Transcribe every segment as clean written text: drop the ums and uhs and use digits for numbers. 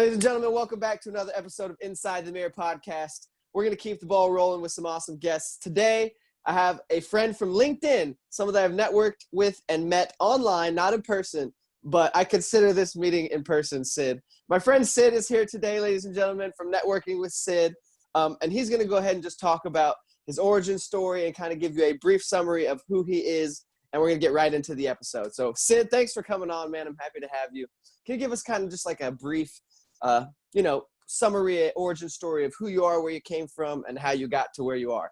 Ladies and gentlemen, welcome back to another episode of Inside the Mirror podcast. We're going to keep the ball rolling with some awesome guests. Today, I have a friend from LinkedIn, someone that I've networked with and met online, not in person, but I consider this meeting in person, Sid. My friend Sid is here today, ladies and gentlemen, from Networking with Sid, and he's going to go ahead and just talk about his origin story and kind of give you a brief summary of who he is, and we're going to get right into the episode. So, Sid, thanks for coming on, man. I'm happy to have you. Can you give us kind of just like a brief summary, origin story of who you are, where you came from, and how you got to where you are?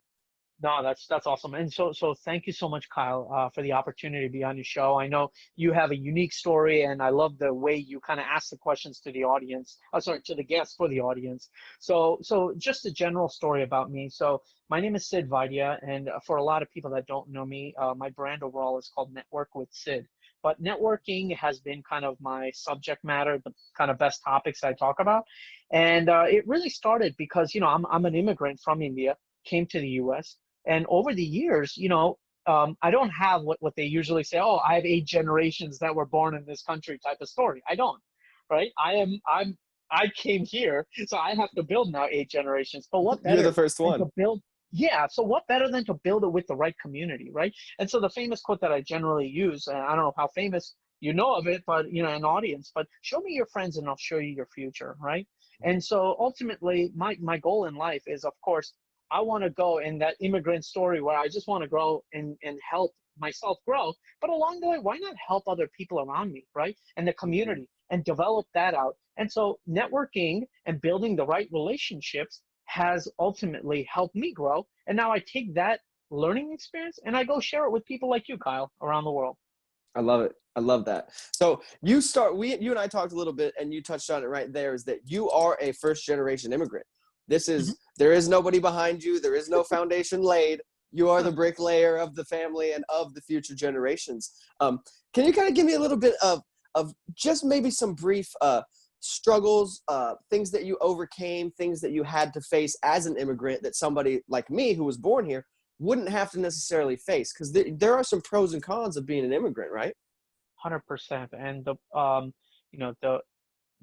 No, that's awesome. And so thank you so much, Kyle, for the opportunity to be on your show. I know you have a unique story, and I love the way you kind of ask the questions to the audience, to the guests for the audience. So just a general story about me. So my name is Sid Vaidya, and for a lot of people that don't know me, my brand overall is called Network with Sid. But networking has been kind of my subject matter, the kind of best topics I talk about. And it really started because, I'm an immigrant from India, came to the U.S., and over the years, I don't have what they usually say, oh, I have 8 generations that were born in this country type of story. I don't, right? I came here, so I have to build now 8 generations. But what better You're the first one. to build? Yeah, so what better than to build it with the right community, right? And so the famous quote that I generally use, and I don't know how famous you know of it, but an audience, but show me your friends and I'll show you your future, right? And so ultimately, my goal in life is, of course, I want to go in that immigrant story where I just want to grow and help myself grow. But along the way, why not help other people around me, right? And the community, and develop that out. And so networking and building the right relationships has ultimately helped me grow. And now I take that learning experience and I go share it with people like you, Kyle, around the world. I love it. I love that. So you and I talked a little bit, and you touched on it right there, is that you are a first generation immigrant. There is nobody behind you. There is no foundation laid. You are the bricklayer of the family and of the future generations. Can you kind of give me a little bit of just maybe some brief struggles, things that you overcame, things that you had to face as an immigrant that somebody like me who was born here wouldn't have to necessarily face? Because there are some pros and cons of being an immigrant, right? 100%. And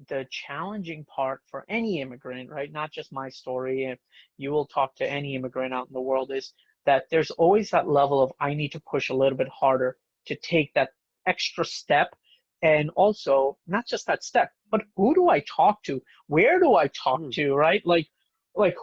the challenging part for any immigrant, right? Not just my story, and you will talk to any immigrant out in the world, is that there's always that level of, I need to push a little bit harder to take that extra step. And also not just that step, but who do I talk to? Where do I talk to, right? Like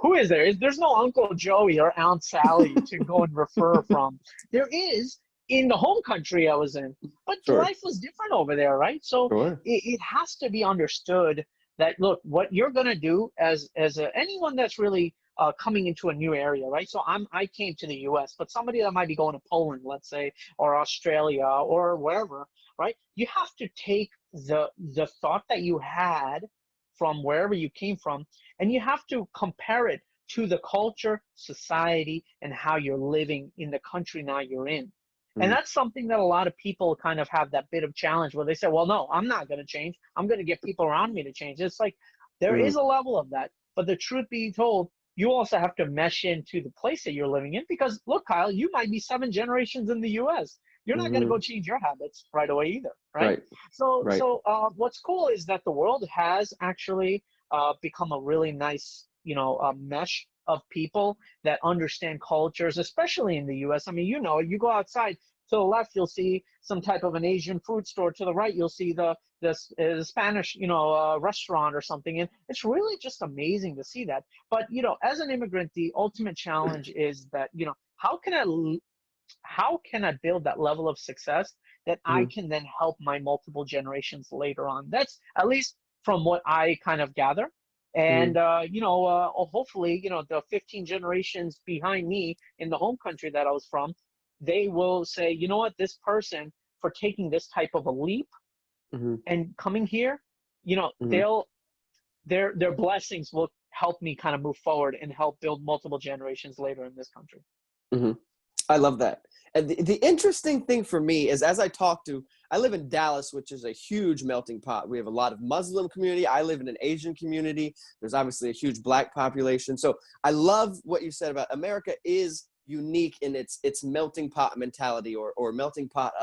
who is there? There's no Uncle Joey or Aunt Sally to go and refer from. There is in the home country I was in, but Sure. Life was different over there, right? So Sure. it has to be understood that, look, what you're going to do as anyone that's really coming into a new area, right? So I came to the U.S., but somebody that might be going to Poland, let's say, or Australia or wherever, right? You have to take the thought that you had from wherever you came from, and you have to compare it to the culture, society, and how you're living in the country now you're in. And that's something that a lot of people kind of have that bit of challenge where they say, well, no, I'm not going to change. I'm going to get people around me to change. It's like there is a level of that. But the truth being told, you also have to mesh into the place that you're living in, because, look, Kyle, you might be 7 generations in the U.S. You're not going to go change your habits right away either, right? So what's cool is that the world has actually become a really nice, mesh of people that understand cultures, especially in the U.S. I mean, you go outside, to the left, you'll see some type of an Asian food store. To the right, you'll see the Spanish, restaurant or something. And it's really just amazing to see that. But, as an immigrant, the ultimate challenge is that, how can I build that level of success that I can then help my multiple generations later on? That's at least from what I kind of gather. And, hopefully, the 15 generations behind me in the home country that I was from, they will say, you know what, this person, for taking this type of a leap and coming here, their blessings will help me kind of move forward and help build multiple generations later in this country. I love that. And the interesting thing for me is, as I live in Dallas, which is a huge melting pot. We have a lot of Muslim community. I live in an Asian community. There's obviously a huge Black population. So I love what you said about America is unique in its melting pot mentality or melting pot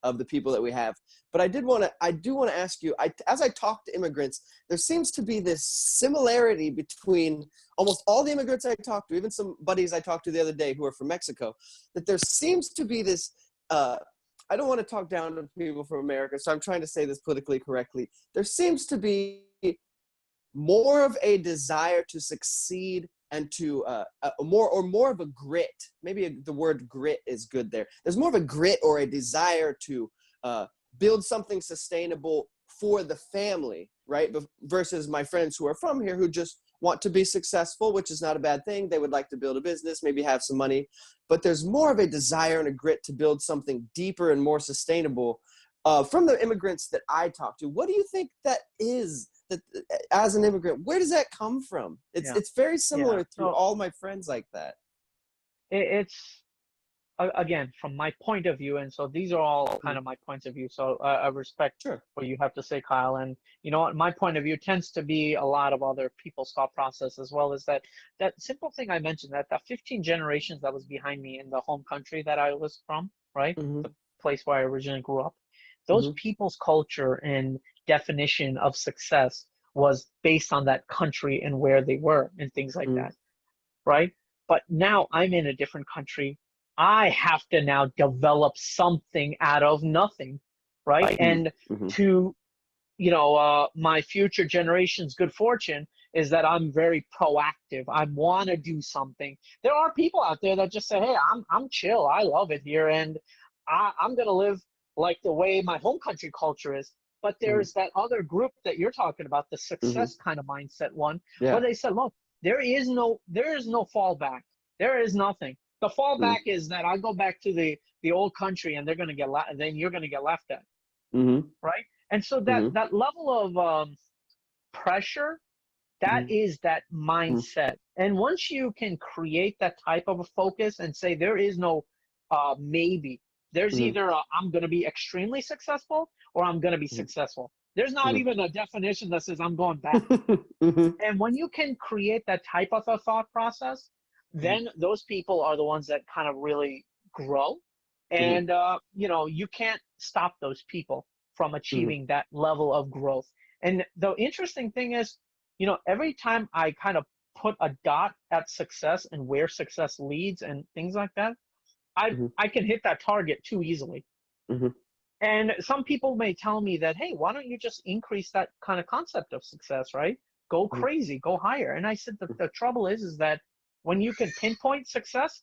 of the people that we have. But I do want to ask you, as I talk to immigrants, there seems to be this similarity between almost all the immigrants I talk to, even some buddies I talked to the other day who are from Mexico, that there seems to be this, I don't want to talk down to people from America, so I'm trying to say this politically correctly. There seems to be more of a desire to succeed and to more of a grit. Maybe the word grit is good there. There's more of a grit or a desire to build something sustainable for the family, right? Versus my friends who are from here who just want to be successful, which is not a bad thing. They would like to build a business, maybe have some money, but there's more of a desire and a grit to build something deeper and more sustainable from the immigrants that I talk to. What do you think that is? That as an immigrant, where does that come from? It's very similar to all my friends like that. It's again, from my point of view, and so these are all kind of my points of view. So I respect what you have to say, Kyle. And you know what, my point of view tends to be a lot of other people's thought process as well. Is that simple thing I mentioned, that 15 generations that was behind me in the home country that I was from, right, the place where I originally grew up. Those people's culture and definition of success was based on that country and where they were and things like that, right? But now I'm in a different country. I have to now develop something out of nothing, right? And to, you know, my future generation's good fortune is that I'm very proactive. I want to do something. There are people out there that just say, hey, I'm chill. I love it here. And I'm going to live like the way my home country culture is. But there's that other group that you're talking about, the success kind of mindset one, where they said, look, there is no fallback. There is nothing. The fallback is that I go back to the old country and they're going to get then you're going to get laughed at, right? And so that level of pressure, that is that mindset. And once you can create that type of a focus and say there is no maybe, there's either I'm going to be extremely successful or I'm going to be successful. There's not even a definition that says I'm going back. And when you can create that type of a thought process, then those people are the ones that kind of really grow. And, you know, you can't stop those people from achieving that level of growth. And the interesting thing is, you know, every time I kind of put a dot at success and where success leads and things like that, I can hit that target too easily. And some people may tell me that, hey, why don't you just increase that kind of concept of success, right? Go crazy, go higher. And I said, the trouble is that when you can pinpoint success,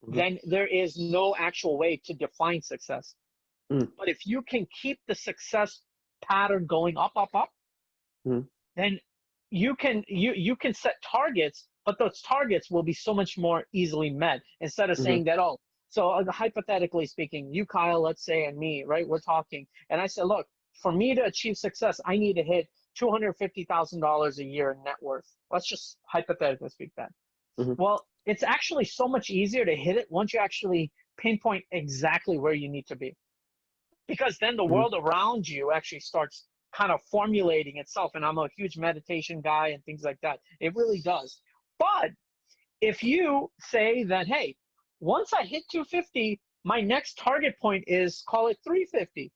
then there is no actual way to define success. But if you can keep the success pattern going up, then you can set targets, but those targets will be so much more easily met instead of saying that, oh, so hypothetically speaking, you, Kyle, let's say, and me, right, we're talking. And I said, look, for me to achieve success, I need to hit $250,000 a year in net worth. Let's just hypothetically speak that. Well, it's actually so much easier to hit it once you actually pinpoint exactly where you need to be. Because then the world around you actually starts kind of formulating itself. And I'm a huge meditation guy and things like that. It really does. But if you say that, hey, once I hit 250, my next target point is, call it 350.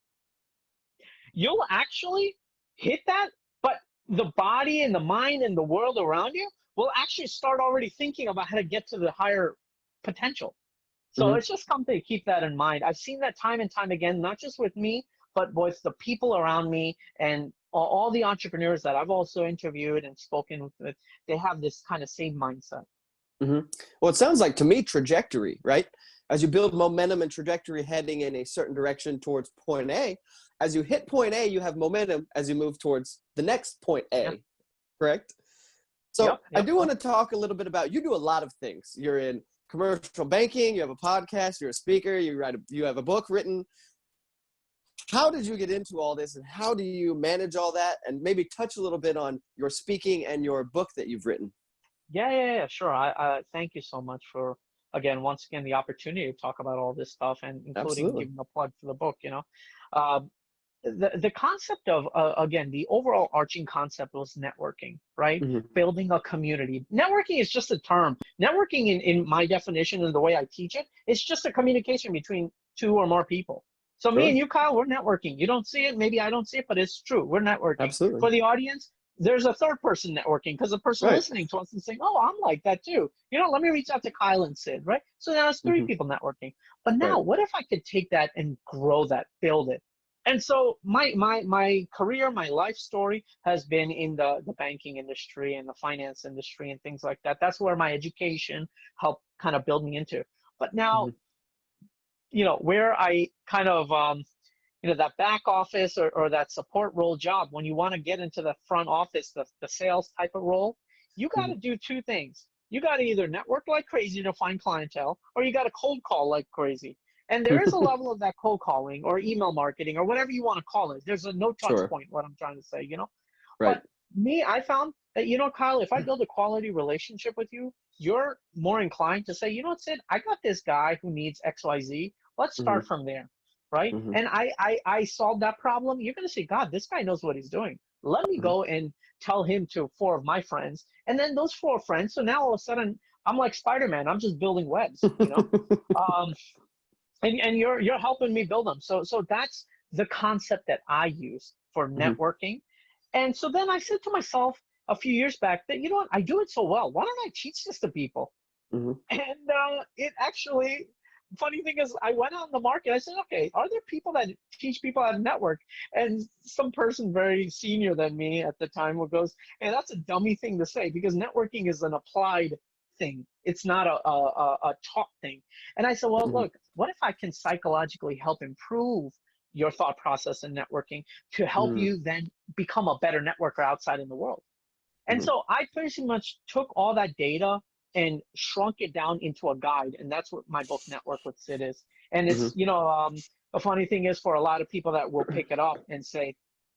You'll actually hit that, but the body and the mind and the world around you will actually start already thinking about how to get to the higher potential. So it's just something to keep that in mind. I've seen that time and time again, not just with me, but with the people around me and all the entrepreneurs that I've also interviewed and spoken with. They have this kind of same mindset. Well, it sounds like to me trajectory, right? As you build momentum and trajectory heading in a certain direction towards point A, as you hit point A, you have momentum as you move towards the next point A, correct? So I do want to talk a little bit about, you do a lot of things. You're in commercial banking, you have a podcast, you're a speaker, you have a book written. How did you get into all this and how do you manage all that? And maybe touch a little bit on your speaking and your book that you've written. Yeah, sure. I thank you so much for, once again, the opportunity to talk about all this stuff and including giving a plug for the book, you know. The concept of, again, the overall arching concept was networking, right? Building a community. Networking is just a term. Networking in my definition and the way I teach it, it's just a communication between two or more people. So me Sure. and you, Kyle, we're networking. You don't see it. Maybe I don't see it, but it's true. We're networking. Absolutely. For the audience, there's a third person networking because the person Right. listening to us is saying, oh, I'm like that too. Let me reach out to Kyle and Sid, right? So now it's three Hmm. people networking. But Right. now, what if I could take that and grow that, build it? And so my career, my life story has been in the banking industry and the finance industry and things like that. That's where my education helped kind of build me into. But now, Hmm. where I kind of that back office or that support role job, when you want to get into the front office, the sales type of role, you got Hmm. to do two things. You got to either network like crazy to find clientele, or you got to cold call like crazy. And there is a level of that cold calling or email marketing or whatever you want to call it. There's a no touch Sure. point, what I'm trying to say. Right. But me, I found that, Kyle, if I build a quality relationship with you, you're more inclined to say, you know what, Sid, I got this guy who needs XYZ. Let's Hmm. start from there. Right. Hmm. And I solved that problem. You're going to say, God, this guy knows what he's doing. Let me Hmm. go and tell him to 4 of my friends. And then those 4 friends. So now all of a sudden, I'm like Spider-Man. I'm just building webs. Um, and you're helping me build them. So that's the concept that I use for Hmm. networking. And so then I said to myself a few years back that, you know what, I do it so well. Why don't I teach this to people? Hmm. And it actually, funny thing is, I went out in the market. I said, okay, are there people that teach people how to network? And some person very senior than me at the time goes, hey, that's a dummy thing to say because networking is an applied thing. It's not a taught thing. And I said, well, Hmm. look, what if I can psychologically help improve your thought process in networking to help Hmm. you then become a better networker outside in the world? And Hmm. so I pretty much took all that data and shrunk it down into a guide. And that's what my book Network with Sid is. And Hmm. it's, the funny thing is for a lot of people that will pick it up and say,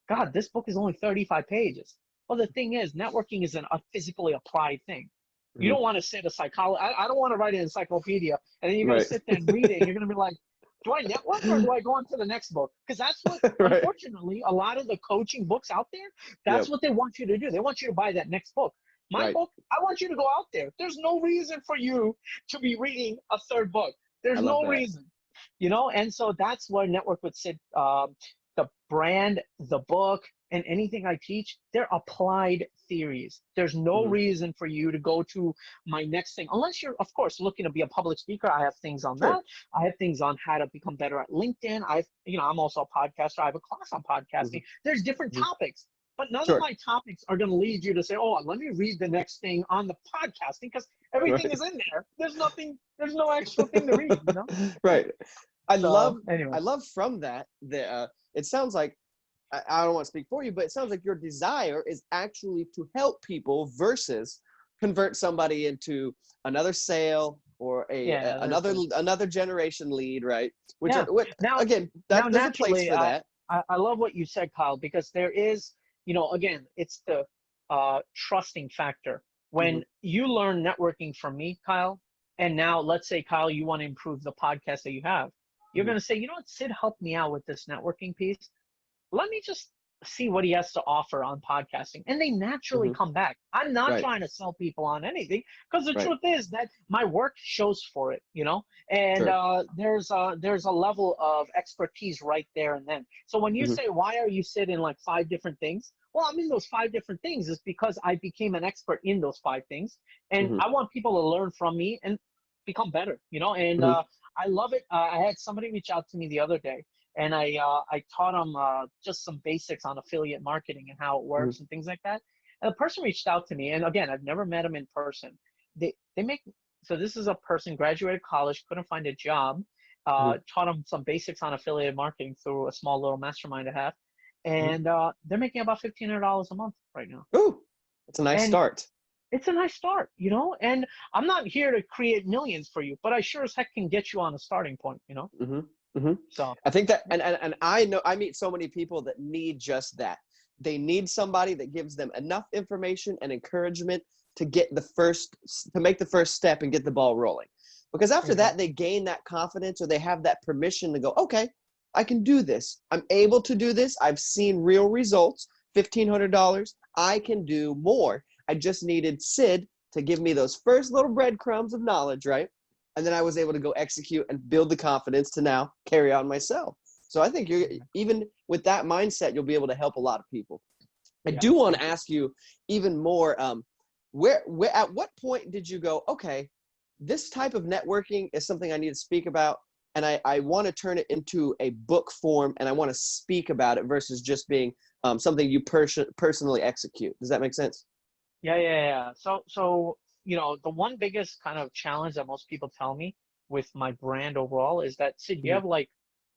God, this book is only 35 pages. Well, the thing is, networking is a physically applied thing. You Hmm. don't want to sit a psychology. I don't want to write an encyclopedia and then you're going to Right. sit there and read it. And you're going to be like, do I network or do I go on to the next book? Because that's what, Right. unfortunately, a lot of the coaching books out there, that's Yep. what they want you to do. They want you to buy that next book. My Right. book, I want you to go out there. There's no reason for you to be reading a third book. I There's love no that. reason, and so that's where Network with Sid, the brand, the book, and anything I teach, they're applied theories. There's no Hmm. reason for you to go to my next thing, unless you're, of course, looking to be a public speaker. I have things on that. Sure. I have things on how to become better at LinkedIn. I'm also a podcaster. I have a class on Hmm. podcasting. There's different Hmm. topics. But none of Sure. my topics are going to lead you to say, oh, let me read the next thing on the podcasting because everything Right. is in there. There's no extra thing to read. Right. I love So anyway. I love from that it sounds like I don't want to speak for you, but it sounds like your desire is actually to help people versus convert somebody into another sale or Yeah, that's it. another generation lead, right? Yeah. Which Now, again, now that there's a place naturally, for that. I love what you said, Kyle, because there is, again, it's the trusting factor. Hmm. When you learn networking from me, Kyle, and now let's say, Kyle, you want to improve the podcast that you have, you're Hmm. going to say, you know what, Sid helped me out with this networking piece. Let me just see what he has to offer on podcasting. And they naturally Hmm. come back. I'm not Right. trying to sell people on anything because the Right. truth is that my work shows for it. And Sure. there's a level of expertise right there and then. So when you Hmm. say, why are you sitting like 5 different things? Well, I'm in those 5 different things is because I became an expert in those 5 things. And Hmm. I want people to learn from me and become better. And Hmm. I love it. I had somebody reach out to me the other day and I taught them just some basics on affiliate marketing and how it Hmm. works and things like that. And the person reached out to me, and again, I've never met him in person. They make so this is a person graduated college, couldn't find a job, Hmm. taught them some basics on affiliate marketing through a small little mastermind I have, Hmm. and they're making about $1,500 a month right now. Ooh, that's a nice And start. it's a nice start. And I'm not here to create millions for you, but I sure as heck can get you on a starting point. Hmm. Hmm. So I think that, and I know I meet so many people that need just that. They need somebody that gives them enough information and encouragement to make the first step and get the ball rolling. Because after that, they exactly. gain that confidence or they have that permission to go, okay, I can do this. I'm able to do this. I've seen real results. $1,500. I can do more. I just needed Sid to give me those first little breadcrumbs of knowledge, right? And then I was able to go execute and build the confidence to now carry on myself. So I think you're, even with that mindset, you'll be able to help a lot of people. I Yeah, do want to ask you even more, where at what point did you go, okay, this type of networking is something I need to speak about, and I want to turn it into a book form, and I want to speak about it versus just being something you personally execute. Does that make sense? yeah. So you know, the one biggest kind of challenge that most people tell me with my brand overall is that, Sid, you Mhm, have like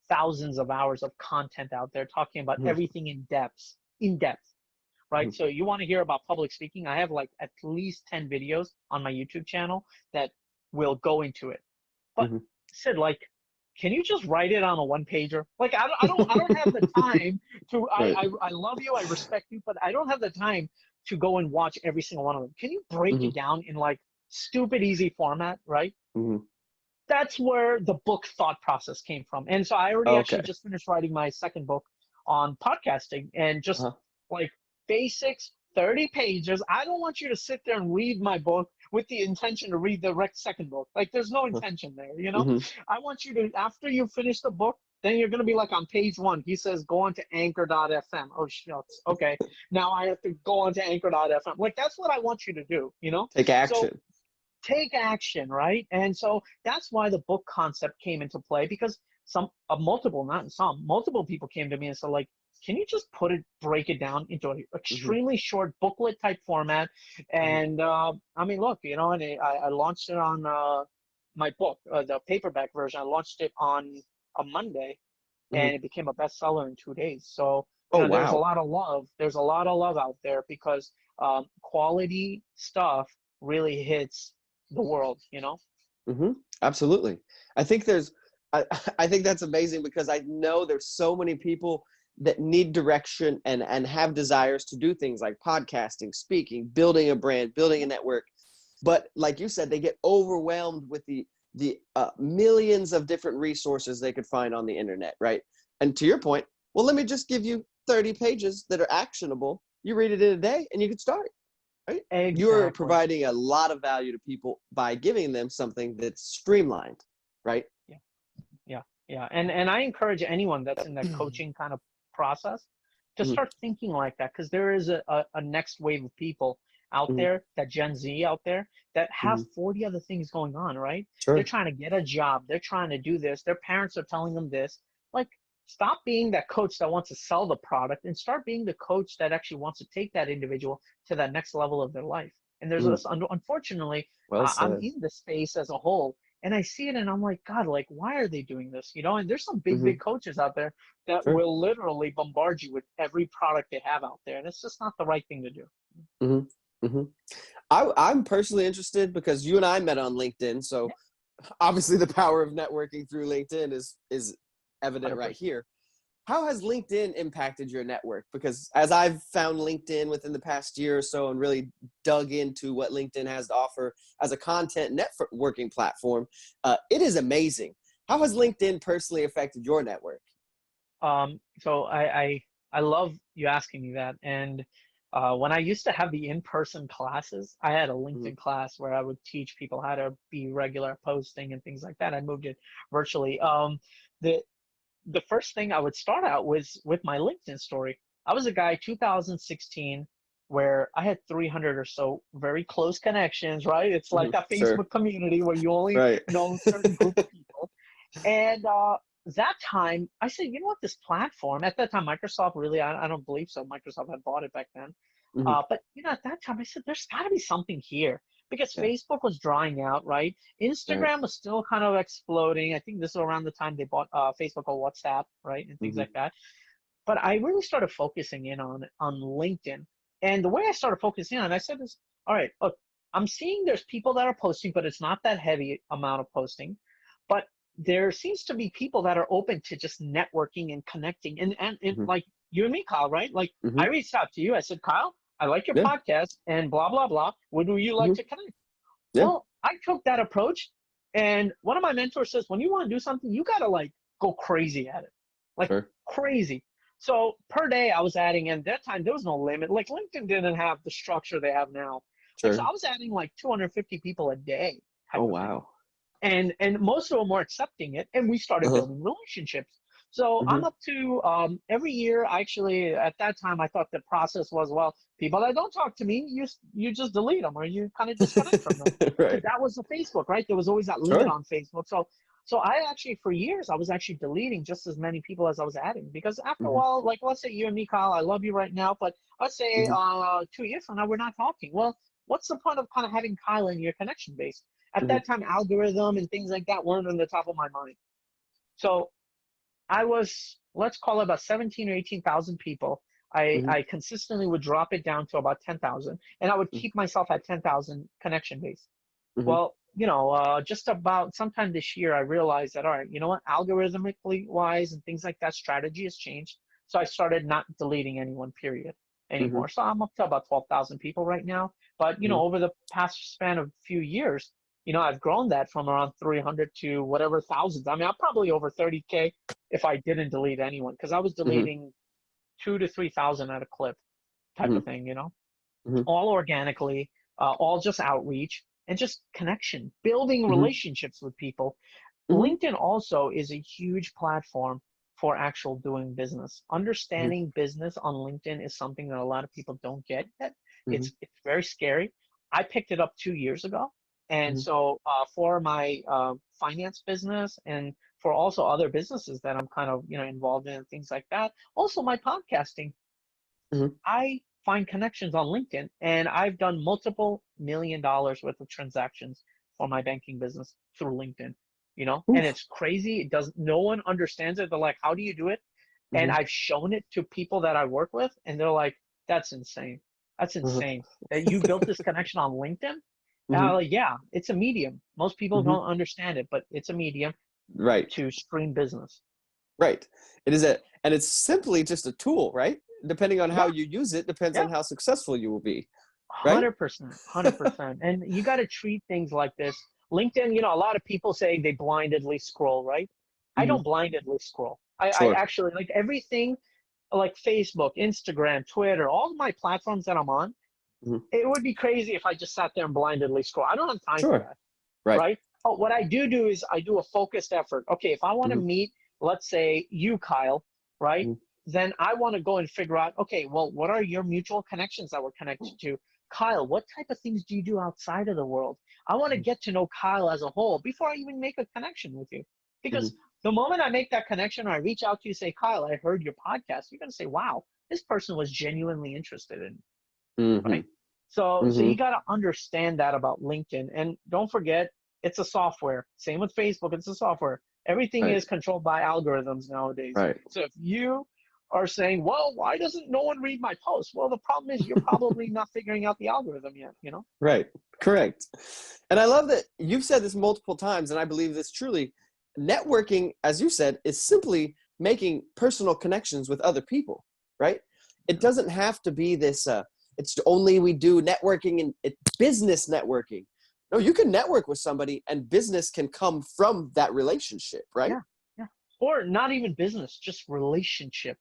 thousands of hours of content out there talking about mhm, everything in depth, right? mhm, So you want to hear about public speaking? I have like at least 10 videos on my YouTube channel that will go into it. But mhm. Sid, like, can you just write it on a one pager? Like, I don't have the time to. Right. I love you, I respect you, but I don't have the time to go and watch every single one of them. Can you break Mhm, it down in like stupid easy format, right? mhm. That's where the book thought process came from. And so I already Okay. actually just finished writing my second book on podcasting, and just Uh-huh. like basics, 30 pages. I don't want you to sit there and read my book with the intention to read the second book. Like, there's no Uh-huh. intention there, you know? Mhm. I want you to, after you finish the book, then you're going to be like on page one. He says, go on to anchor.fm. Oh, shucks. Okay. Now I have to go on to anchor.fm. Like, that's what I want you to do, you know? Take So action. take action, right? And so that's why the book concept came into play, because multiple people came to me and said, like, can you just break it down into an Mhm, extremely short booklet type format? mhm, And I mean, look, you know, and I launched it on my book, the paperback version. I launched it on a Monday, mhm. and it became a bestseller in 2 days. So, you Oh, know, there's a wow. lot of love. There's a lot of love out there, because quality stuff really hits the world, you know? Hmm. Absolutely. I think there's, I, I think that's amazing because I know there's so many people that need direction and have desires to do things like podcasting, speaking, building a brand, building a network. But like you said, they get overwhelmed with the millions of different resources they could find on the internet, right? And to your point, well, let me just give you 30 pages that are actionable. You read it in a day and you can start. Right? You're Exactly. providing a lot of value to people by giving them something that's streamlined, right? Yeah, yeah. And I encourage anyone that's in that coaching kind of process to Mhm, start thinking like that, because there is a next wave of people out mhm, there, that Gen Z out there, that have mhm. 40 other things going on, right? They're Sure. trying to get a job, they're trying to do this, their parents are telling them this. Like, stop being that coach that wants to sell the product and start being the coach that actually wants to take that individual to that next level of their life. And there's Mm, this, unfortunately, well I'm said. in the space as a whole, and I see it and I'm like, God, like, why are they doing this? You know, and there's some big Hmm. coaches out there that Sure. will literally bombard you with every product they have out there. And it's just not the right thing to do. Hmm. Hmm. I'm personally interested because you and I met on LinkedIn. So Yeah, obviously the power of networking through LinkedIn is evident right 100%. here. How has LinkedIn impacted your network? Because as I've found LinkedIn within the past year or so and really dug into what LinkedIn has to offer as a content networking platform, it is amazing. How has LinkedIn personally affected your network? So I love you asking me that. And when I used to have the in-person classes, I had a Mhm, LinkedIn class where I would teach people how to be regular posting and things like that. I moved it virtually. The the first thing I would start out with my LinkedIn story. I was a guy 2016 where I had 300 or so very close connections, right? It's like mhm. that Sure. Facebook community where you only Right. know a certain group of people. And that time, I said, you know what, this platform, at that time, Microsoft really, I don't believe so. Microsoft had bought it back then. Mhm. But, you know, at that time, I said, there's got to be something here, because Yeah. Facebook was drying out, right? Right. Instagram was still kind of exploding. I think this is around the time they bought Facebook or WhatsApp, right? And things Mhm. like that. But I really started focusing in on LinkedIn. And the way I started focusing on, I said is, all right, look, I'm seeing there's people that are posting, but it's not that heavy amount of posting. But there seems to be people that are open to just networking and connecting. And Mhm. like you and me, Kyle, right? Like, I Mhm. reached out to you. I said, Kyle, I like your Yeah. podcast and blah, blah, blah. Would you like Mhm. to connect? Yeah. Well, I took that approach. And one of my mentors says, when you want to do something, you got to like go crazy at it, like Sure. crazy. So per day, I was adding, and that time there was no limit. Like, LinkedIn didn't have the structure they have now. Like, so Sure. I was adding like 250 people a day Oh, type of thing. wow. And most of them were accepting it, and we started Uh-huh. building relationships. So Mm-hmm. I'm up to every year. Actually, at that time, I thought the process was, well, people that don't talk to me, you just delete them or you kind of disconnect from them. Because Right. that was the Facebook, right? There was always that limit Sure. on Facebook. So I actually, for years, I was actually deleting just as many people as I was adding. Because after a Mm-hmm. while, like let's say you and me, Kyle, I love you right now, but let's say Mm-hmm. 2 years from now we're not talking. Well, what's the point of kind of having Kyle in your connection base? At Mm-hmm. that time, algorithm and things like that weren't on the top of my mind. So I was, let's call it about 17 or 18,000 people. Mm-hmm. I consistently would drop it down to about 10,000, and I would keep myself at 10,000 connection base. Mm-hmm. Well, just about sometime this year, I realized that, all right, you know what, algorithmically wise and things like that, strategy has changed. So I started not deleting anyone, period, Mm-hmm. anymore. So I'm up to about 12,000 people right now. But, Mm-hmm. over the past span of a few years, I've grown that from around 300 to whatever thousands. I mean, I'm probably over 30K if I didn't delete anyone, because I was Mm-hmm. deleting 2 to 3,000 at a clip type Mm-hmm. of thing. Mm-hmm. All organically, all just outreach and just connection, building Mm-hmm. relationships with people. Mm-hmm. LinkedIn also is a huge platform for actual doing business. Understanding business on LinkedIn is something that a lot of people don't get yet. Mm-hmm. It's very scary. I picked it up 2 years ago. And Mm-hmm. so for my finance business and for also other businesses that I'm kind of, involved in and things like that, also my podcasting, Mm-hmm. I find connections on LinkedIn, and I've done multiple $1 million worth of transactions for my banking business through LinkedIn. And Oof. it's crazy. No one understands it. They're like, how do you do it? And Mm-hmm. I've shown it to people that I work with, and they're like, that's insane. That's Uh-huh. insane that you built this connection on LinkedIn. And Mm-hmm. I'm like, yeah, it's a medium. Most people Mm-hmm. don't understand it, but it's a medium Right. to stream business. Right. And it's simply just a tool, right? Depending on how Yeah, you use it, depends yeah. on how successful you will be, right? 100%, 100%. And you got to treat things like this. LinkedIn, a lot of people say they blindedly scroll, right? I Mm-hmm. don't blindedly scroll. I Sure. actually like everything like Facebook, Instagram, Twitter, all my platforms that I'm on. Mm-hmm. It would be crazy if I just sat there and blindedly scroll. I don't have time for Sure. that, Right. right? Oh, what I do is I do a focused effort. Okay, if I want to Mm-hmm. meet, let's say you, Kyle, right? Mm-hmm. Then I want to go and figure out, okay, well, what are your mutual connections that we're connected to? Kyle, what type of things do you do outside of the world? I want to get to know Kyle as a whole before I even make a connection with you. Mm-hmm. Because the moment I make that connection or I reach out to you, say, Kyle, I heard your podcast, you're going to say, wow, this person was genuinely interested in, Mm-hmm. right? So Mm-hmm. you got to understand that about LinkedIn. And don't forget, it's a software. Same with Facebook, it's a software. Everything Right. is controlled by algorithms nowadays. Right. So if you are saying, well, why doesn't no one read my posts? Well, the problem is you're probably not figuring out the algorithm yet. Right. Correct. And I love that you've said this multiple times, and I believe this truly. Networking, as you said, is simply making personal connections with other people, right? It doesn't have to be this, it's only we do networking and business networking. No, you can network with somebody and business can come from that relationship, right? Yeah, yeah. Or not even business, just relationship.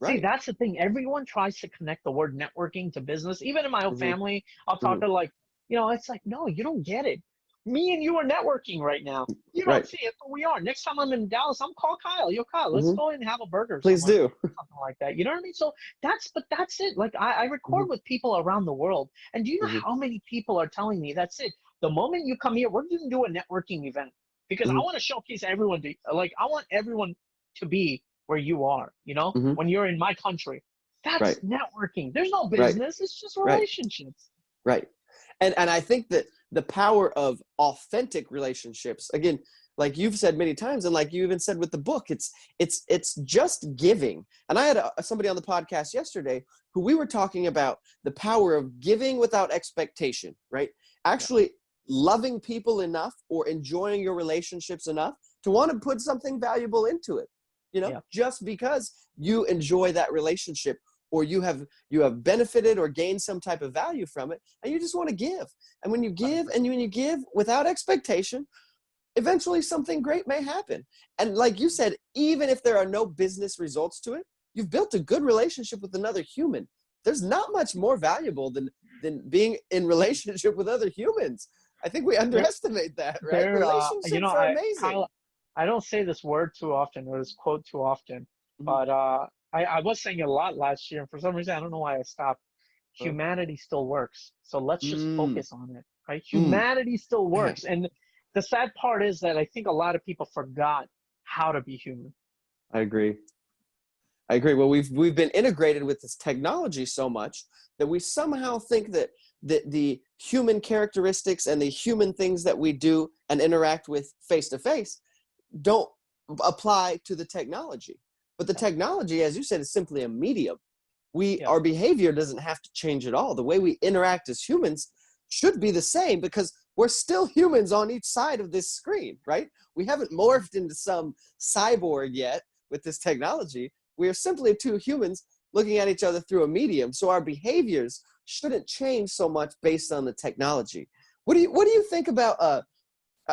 See, Right. that's the thing. Everyone tries to connect the word networking to business. Even in my own Mm-hmm. family, I'll talk Mm-hmm. to like, it's like, no, you don't get it. Me and you are networking right now. You don't Right. see it, but we are. Next time I'm in Dallas, I'm call Kyle. Yo, Kyle, let's Mm-hmm. go and have a burger Please somewhere, do. something like that. You know what I mean? So that's it. Like I Mm-hmm. record with people around the world, and do you know Mm-hmm. how many people are telling me that's it? The moment you come here, we're going to do a networking event because I Mm-hmm. want to showcase everyone. Like I want everyone to be where you are. Mm-hmm. When you're in my country, Right. that's networking. There's no Right. business. It's just Right. relationships. Right. And I think that the power of authentic relationships, again, like you've said many times, and like you even said with the book, it's just giving. And I had somebody on the podcast yesterday who we were talking about the power of giving without expectation, right? Yeah. Actually loving people enough or enjoying your relationships enough to want to put something valuable into it, Yeah. just because you enjoy that relationship or you have benefited or gained some type of value from it, and you just want to give. And when you give 100%. and when you give without expectation, eventually something great may happen. And like you said, even if there are no business results to it, you've built a good relationship with another human. There's not much more valuable than being in relationship with other humans. I think we There, underestimate that, right? there. Relationships are amazing. Kyle, I don't say this word too often or this quote too often, Mhm. but I was saying it a lot last year, and for some reason I don't know why I stopped. Uh, Humanity still works, so let's just mm, focus on it, right? mm. Humanity still works, and the sad part is that I think a lot of people forgot how to be human. I agree. I agree. Well, we've been integrated with this technology so much that we somehow think that the human characteristics and the human things that we do and interact with face to face don't apply to the technology. But the Yeah, technology, as you said, is simply a medium. yeah, Our behavior doesn't have to change at all. The way we interact as humans should be the same because we're still humans on each side of this screen, right? We haven't morphed into some cyborg yet with this technology. We are simply two humans looking at each other through a medium. So our behaviors shouldn't change so much based on the technology. What do you think about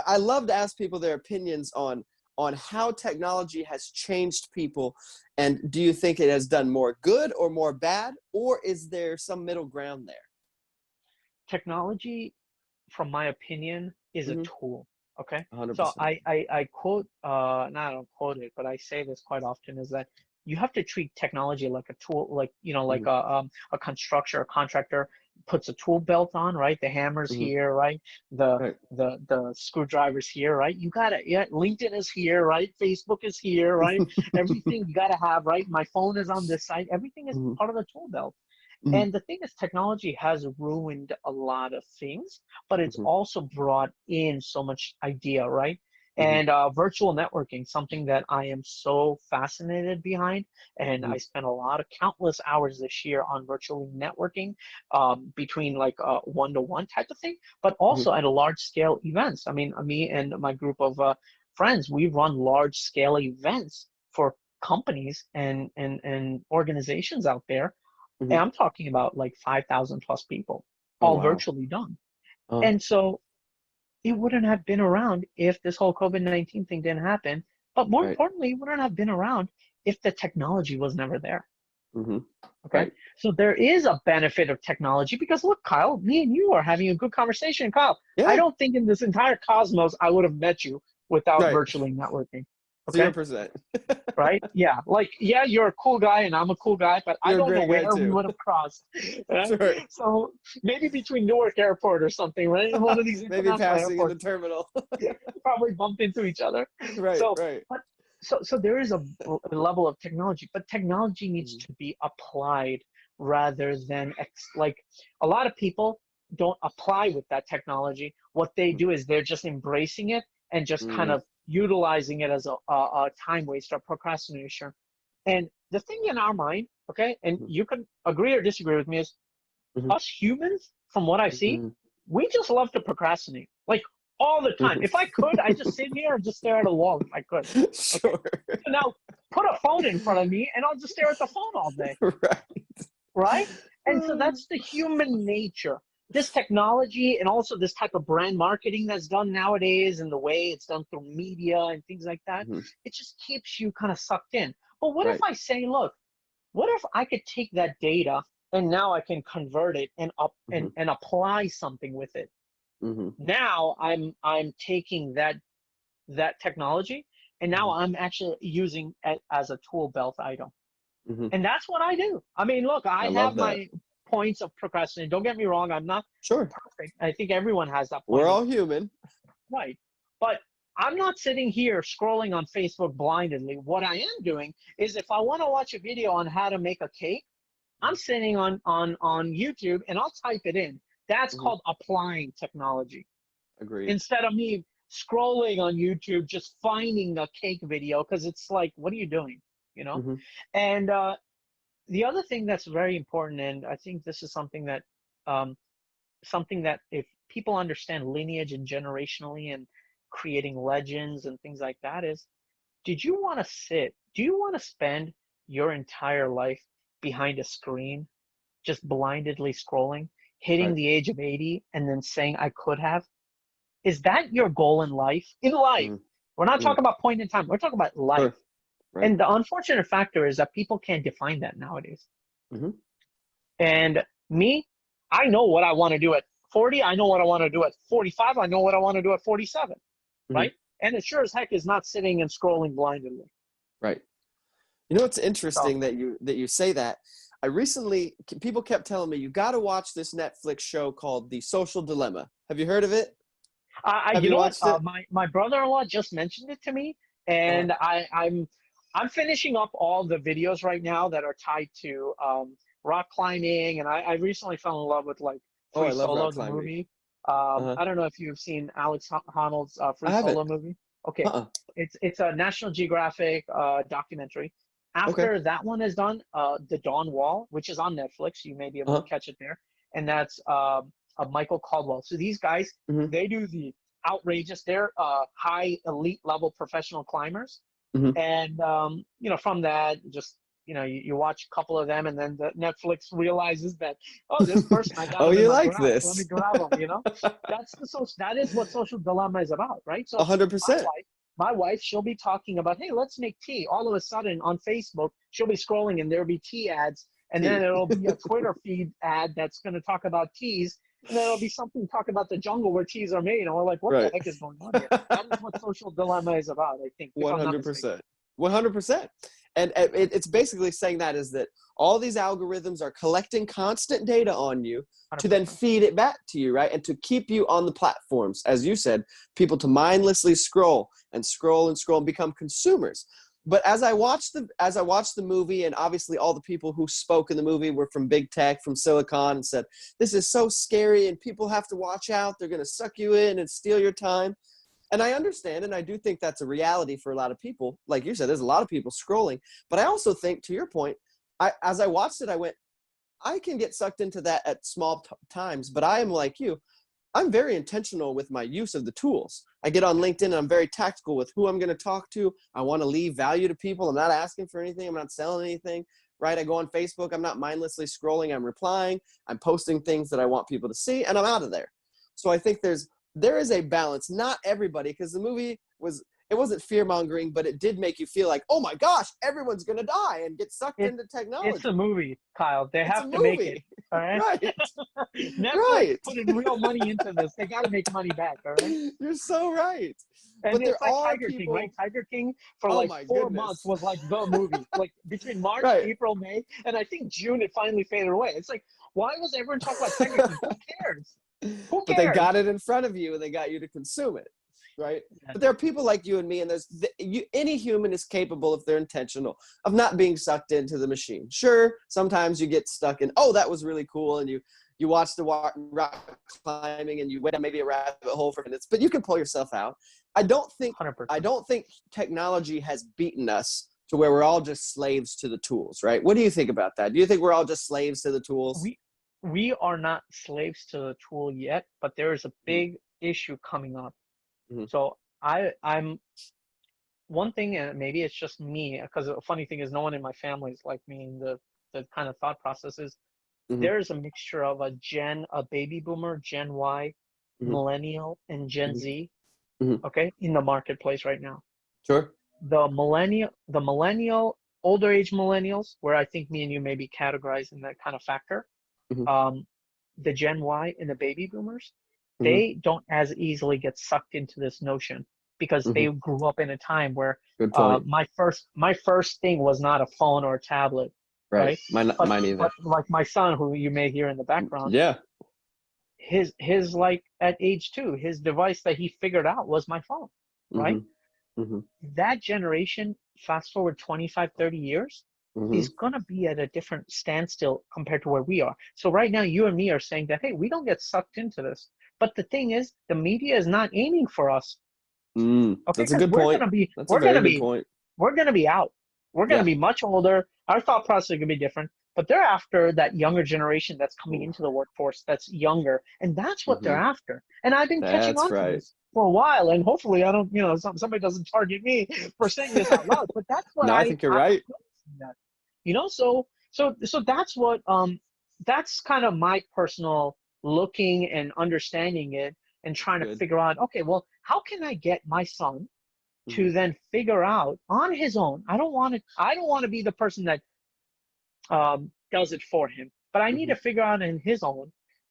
I love to ask people their opinions on how technology has changed people, and do you think it has done more good or more bad, or is there some middle ground there? technology, from my opinion, is a Mm-hmm. tool. Okay. So 100%. I quote, no, I don't quote it, but I say this quite often is that you have to treat technology like a tool, like, like Mm-hmm. a constructor, a contractor puts a tool belt on, right? The hammer's Mm-hmm. here, right? The, Right. the screwdriver's here, right? You gotta, yeah, LinkedIn is here, right? Facebook is here, right? Everything you gotta have, right? My phone is on this side. Everything is Mm-hmm. part of the tool belt. Mm-hmm. And the thing is, technology has ruined a lot of things, but it's Mm-hmm. also brought in so much idea, right? Mm-hmm. And virtual networking, something that I am so fascinated behind. And Mm-hmm. I spent a lot of countless hours this year on virtual networking, between like one-to-one type of thing, but Mm-hmm. also at a large scale events. I mean, me and my group of friends, we run large scale events for companies and organizations out there, Mm-hmm. and I'm talking about like 5,000 plus people, Oh all wow. virtually done. Uh, And so it wouldn't have been around if this whole COVID-19 thing didn't happen. But more right. importantly, it wouldn't have been around if the technology was never there. Mm-hmm. Okay. Right. So there is a benefit of technology because look, Kyle, me and you are having a good conversation. Kyle, I Yeah. don't think in this entire cosmos I would have met you without Right. virtually networking. Okay. 0%. Right? Yeah. Like, yeah, you're a cool guy and I'm a cool guy, but I You're a don't know great guy where we too. would have crossed. Right? Sure. So maybe between Newark Airport or something, right? One of these Maybe international passing in the airports. terminal. Yeah, probably bumped into each other. Right. So, Right. but so there is a level of technology, but technology needs Mm-hmm. to be applied rather than like a lot of people don't apply with that technology. What they do is they're just embracing it and just kind Mm-hmm. of utilizing it as a time waste or procrastination. And the thing in our mind, okay, and you can agree or disagree with me, is Mm-hmm. us humans, from what I see, Mm-hmm. we just love to procrastinate. Like all the time. If I could, I just sit here and just stare at a wall if I could. Okay. Sure. So now put a phone in front of me and I'll just stare at the phone all day. Right. Right? And so that's the human nature. This technology and also this type of brand marketing that's done nowadays and the way it's done through media and things like that, Mm-hmm. it just keeps you kind of sucked in. But what if Right. I say, look, what if I could take that data and now I can convert it and Mm-hmm. and apply something with it? Mm-hmm. Now I'm taking that technology and now Mm-hmm. I'm actually using it as a tool belt item. Mm-hmm. And that's what I do. I mean, look, I I have love that. my points of procrastination. Don't get me wrong, I'm not Sure. perfect. I think everyone has that We're point of all human. right. But I'm not sitting here scrolling on Facebook blindly. What I am doing is if I want to watch a video on how to make a cake, I'm sitting on YouTube and I'll type it in. That's Mm-hmm. called applying technology. Agreed. Instead of me scrolling on YouTube, just finding a cake video, because it's like, what are you doing? You know? Mm-hmm. And the other thing that's very important, and I think this is um, something that if people understand lineage and generationally and creating legends and things like that is, do you want to spend your entire life behind a screen, just blindly scrolling, hitting Right. the age of 80 and then saying, I could have? Is that your goal in life? In life. Mm-hmm. We're not Mm-hmm. talking about point in time. We're talking about life. Sure. Right. And the unfortunate factor is that people can't define that nowadays. Mm-hmm. And me, I know what I want to do at 40. I know what I want to do at 45. I know what I want to do at 47, Mm-hmm. right? And it sure as heck is not sitting and scrolling blindly. Right. You know, it's So, interesting that you say that. I recently, people kept telling me, you got to watch this Netflix show called The Social Dilemma. Have you heard of it? Have you you know what? watched it? My brother-in-law just mentioned it to me, Uh, and I'm finishing up all the videos right now that are tied to rock climbing, and I recently fell in love with like oh, Free I love rock Solo, the climbing. movie. Uh-huh. I don't know if you've seen Alex Honnold's I Free haven't. Solo movie. Okay, Uh-uh. it's a National Geographic documentary. Okay. After that one is done, The Dawn Wall, which is on Netflix, you may be able to Uh-huh. catch it there, and that's Michael Caldwell. So these guys, Mm-hmm. they do the outrageous. They're high elite level professional climbers, Mm-hmm. and from that, just you watch a couple of them, and then the Netflix realizes that, oh, this person, I got Oh, him in you my like garage. Let me this? grab him. That is what Social Dilemma is about, right? So my 100%. wife, she'll be talking about, hey, let's make tea. All of a sudden on Facebook, she'll be scrolling and there'll be tea ads, and then Tea. it'll be a Twitter feed ad that's going to talk about teas, and then it'll be something talk about the jungle where teas are made, and we're like, what the Right. heck is going on here? That is what Social Dilemma is about, I think, if I'm not mistaken. 100%. 100%. And it's basically saying that is that all these algorithms are collecting constant data on you to then 100%. feed it back to you, right? And to keep you on the platforms, as you said, people to mindlessly scroll and scroll and scroll and become consumers. But as I watched the movie, and obviously all the people who spoke in the movie were from big tech, from Silicon, and said, this is so scary and people have to watch out. They're going to suck you in and steal your time. And I understand, and I do think that's a reality for a lot of people. Like you said, there's a lot of people scrolling. But I also think, to your point, as I watched it, I went, I can get sucked into that at small times, but I am like you. I'm very intentional with my use of the tools. I get on LinkedIn and I'm very tactical with who I'm going to talk to. I want to leave value to people. I'm not asking for anything. I'm not selling anything, right? I go on Facebook. I'm not mindlessly scrolling. I'm replying. I'm posting things that I want people to see, and I'm out of there. So I think there is a balance. Not everybody, because the movie it wasn't fear mongering, but it did make you feel like, oh my gosh, everyone's going to die and get sucked It, into it's a technology. movie, Kyle. They It's a have to make it. movie. All right. Right. Netflix Right. put in real money into this. They got to make money back. All right. You're so right. And But it's there like are Tiger King, right? people, Tiger King for oh like my 4 months goodness. was like the movie. Like between March, Right. April, May, and I think June it finally faded away. It's like, why was everyone talking about Tiger King? Who cares? Who But they got cares? it in front of you and they got you to consume it. Right. Yeah. But there are people like you and me, and any human is capable, if they're intentional, of not being sucked into the machine. Sure, sometimes you get stuck in, oh, that was really cool, and you watch the rock climbing and you went down maybe a rabbit hole for minutes, but you can pull yourself out. I don't think 100%. technology has beaten us to where we're all just slaves to the tools, right? What do you think about that? Do you think we're all just slaves to the tools? We are not slaves to the tool yet, but there is a big issue coming up. Mm-hmm. So I'm one thing, and maybe it's just me, because the funny thing is no one in my family is like me in the kind of thought process is Mm-hmm. there is a mixture of a baby boomer, Gen Y, Mm-hmm. millennial, and Gen Mm-hmm. Z, Mm-hmm. okay, in the marketplace right now. Sure. The millennial, older age millennials, where I think me and you may be categorized in that kind of factor, Mm-hmm. the Gen Y and the baby boomers, Mm-hmm. they don't as easily get sucked into this notion because Mm-hmm. they grew up in a time where Good point. my first thing was not a phone or a tablet, Right. right? Mine either. But like my son, who you may hear in the background, Yeah. his like at age 2, his device that he figured out was my phone, right? Mm-hmm. Mm-hmm. That generation, fast forward 25, 30 years, Mm-hmm. is going to be at a different standstill compared to where we are. So right now, you and me are saying that, hey, we don't get sucked into this. But the thing is, the media is not aiming for us. Okay, That's a because good point. That's a very good point. we're gonna be out. We're gonna Yeah. be much older. Our thought process is gonna be different. But they're after that younger generation that's coming Ooh. into the workforce that's younger, and that's what they're Mm-hmm. after. And Have been catching That's on to right. this for a while, and hopefully I don't, somebody doesn't target me for saying this out loud. But that's what No, I think you're I'm right. noticing that. So that's what that's kind of my personal looking and understanding it and trying to Good. figure out, okay, well, how can I get my son to Mm-hmm. then figure out on his own? I don't want to be the person that does it for him, but I need Mm-hmm. to figure out in his own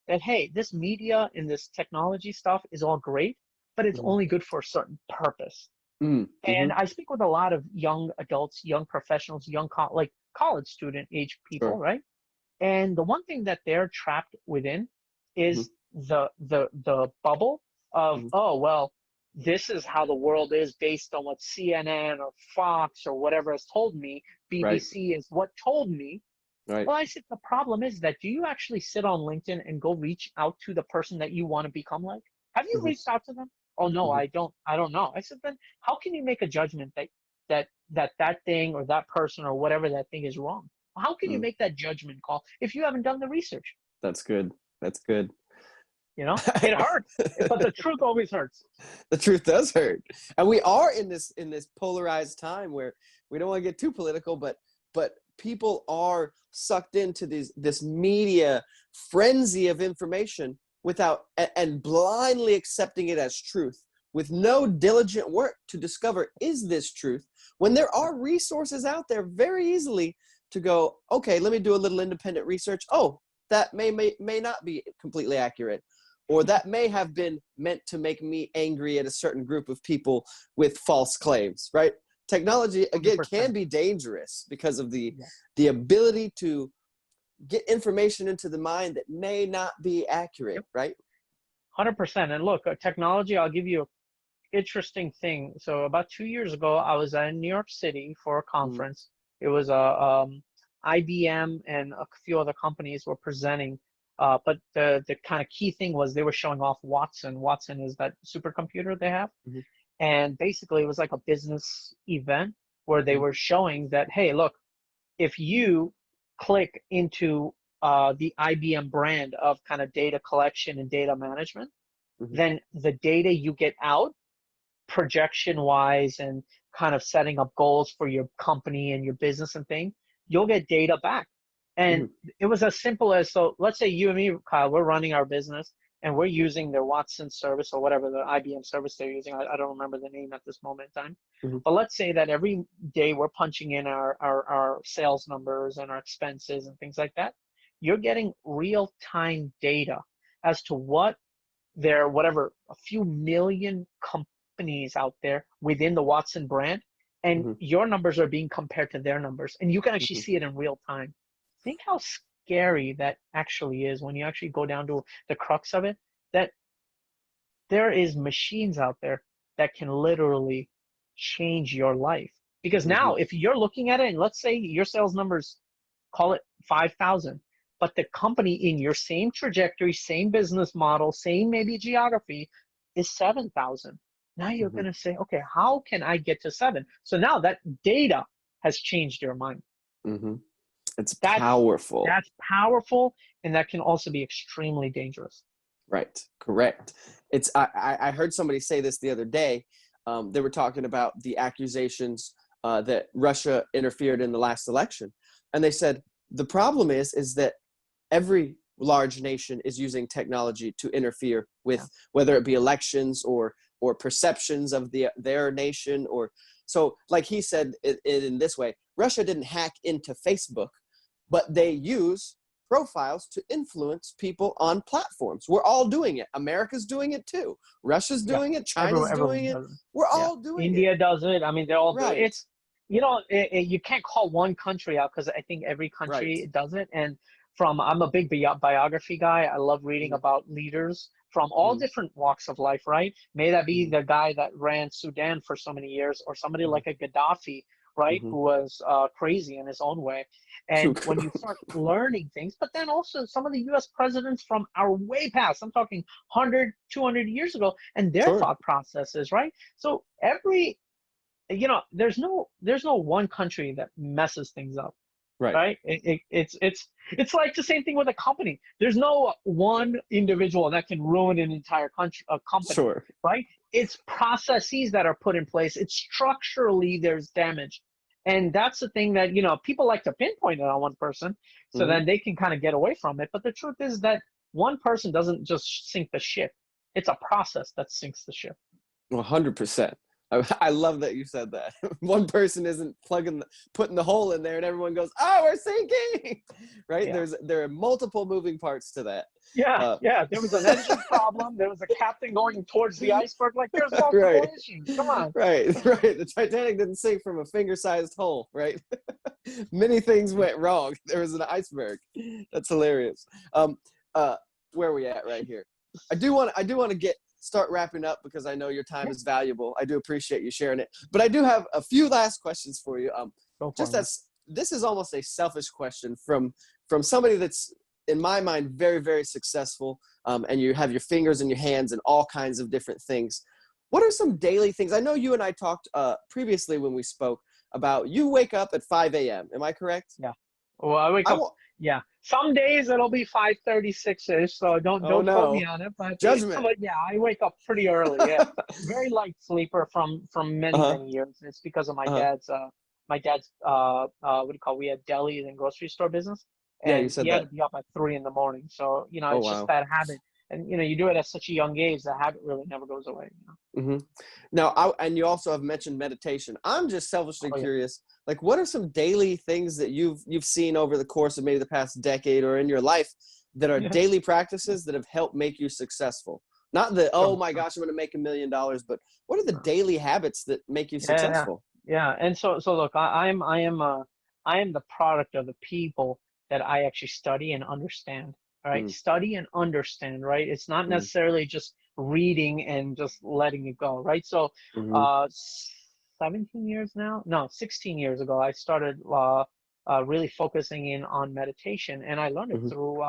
that, hey, this media and this technology stuff is all great, but it's only good for a certain purpose. Mm-hmm. And I speak with a lot of young adults, young professionals, young like college student age people, Sure. right? And the one thing that they're trapped within Mm-hmm. is the bubble of, Mm-hmm. oh well, this is how the world is based on what CNN or Fox or whatever has told me. Right. BBC is what told me. Right. Well, I said the problem is that do you actually sit on LinkedIn and go reach out to the person that you want to become like? Have you Mm-hmm. reached out to them? Oh no, Mm-hmm. I don't know. I said, then how can you make a judgment that thing or that person or whatever that thing is wrong? How can you Mm. make that judgment call if you haven't done the research? That's good. That's good. You know, it hurts, but the truth always hurts. The truth does hurt, and we are in this polarized time where we don't want to get too political, but people are sucked into this media frenzy of information without and blindly accepting it as truth with no diligent work to discover, is this truth, when there are resources out there very easily to go, okay, let me do a little independent research. Oh, that may not be completely accurate, or that may have been meant to make me angry at a certain group of people with false claims, right? Technology, again, 100%. can be dangerous because of Yeah. the ability to get information into the mind that may not be accurate, right? 100%. And look, technology, I'll give you an interesting thing. So about 2 years ago, I was in New York City for a conference. It was IBM and a few other companies were presenting. But the kind of key thing was they were showing off Watson. Watson is that supercomputer they have. Mm-hmm. And basically, it was like a business event where they were showing that, hey, look, if you click into the IBM brand of kind of data collection and data management, Mm-hmm. then the data you get out, projection wise and kind of setting up goals for your company and your business and thing, you'll get data back. And it was as simple as, so let's say you and me, Kyle, we're running our business and we're using their Watson service or whatever the IBM service they're using. I don't remember the name at this moment in time. Mm-hmm. But let's say that every day we're punching in our sales numbers and our expenses and things like that. You're getting real-time data as to what there, whatever, a few million companies out there within the Watson brand, and your numbers are being compared to their numbers, and you can actually see it in real time. Think how scary that actually is when you actually go down to the crux of it, that there is machines out there that can literally change your life. Because now if you're looking at it, and let's say your sales numbers, call it 5,000, but the company in your same trajectory, same business model, same maybe geography is 7,000. Now you're going to say, okay, how can I get to 7? So now that data has changed your mind. It's powerful. That's powerful, and that can also be extremely dangerous. Right. Correct. It's I heard somebody say this the other day. They were talking about the accusations that Russia interfered in the last election, and they said the problem is that every large nation is using technology to interfere with whether it be elections or perceptions of their nation, or so. Like he said it in this way: Russia didn't hack into Facebook, but they use profiles to influence people on platforms. We're all doing it. America's doing it too. Russia's doing it. China's doing it. We're all doing it. India does it. I mean, they're all doing it. Right. It's, you can't call one country out because I think every country does it. And I'm a big biography guy. I love reading about leaders from all different walks of life, right? May that be the guy that ran Sudan for so many years, or somebody like a Gaddafi, right, who was crazy in his own way. And when you start learning things, but then also some of the U.S. presidents from our way past, I'm talking 100, 200 years ago, and their thought processes, right? So there's no one country that messes things up. Right. It's like the same thing with a company. There's no one individual that can ruin an entire company. Right. It's processes that are put in place. It's structurally there's damage. And that's the thing that, people like to pinpoint it on one person so then they can kind of get away from it. But the truth is that one person doesn't just sink the ship. It's a process that sinks the ship. 100%. I love that you said that. One person isn't putting the hole in there and everyone goes, oh, we're sinking, right? Yeah. There are multiple moving parts to that. Yeah. There was an engine problem. There was a captain going towards the iceberg. Like, there's multiple Right. issues. Come on. Right. The Titanic didn't sink from a finger-sized hole, right? Many things went wrong. There was an iceberg. That's hilarious. Where are we at right here? I do want to start wrapping up because I know your time is valuable. I do appreciate you sharing it. But I do have a few last questions for you. This is almost a selfish question from somebody that's, in my mind, very, very successful, and you have your fingers in your hands and all kinds of different things. What are some daily things? I know you and I talked previously when we spoke about you wake up at 5 a.m. Am I correct? Yeah. Well, I wake up. Yeah. Some days it'll be 5:36ish, so don't quote me on it. But Judgment. Yeah, I wake up pretty early. Yeah. Very light sleeper from many years. It's because of my dad's what do you call? We had delis and grocery store business. And Yeah, you said he had that. to be up at 3 in the morning. So, it's just that habit. And, you do it at such a young age, the habit really never goes away. Now, and you also have mentioned meditation. I'm just selfishly curious, like, what are some daily things that you've seen over the course of maybe the past decade or in your life that are daily practices that have helped make you successful? Not the, oh my gosh, I'm going to make $1 million, but what are the daily habits that make you successful? Yeah. And so look, I am the product of the people that I actually study and understand. All right. Study and understand, right? It's not necessarily just reading and just letting it go, right? So 16 years ago, I started really focusing in on meditation, and I learned it through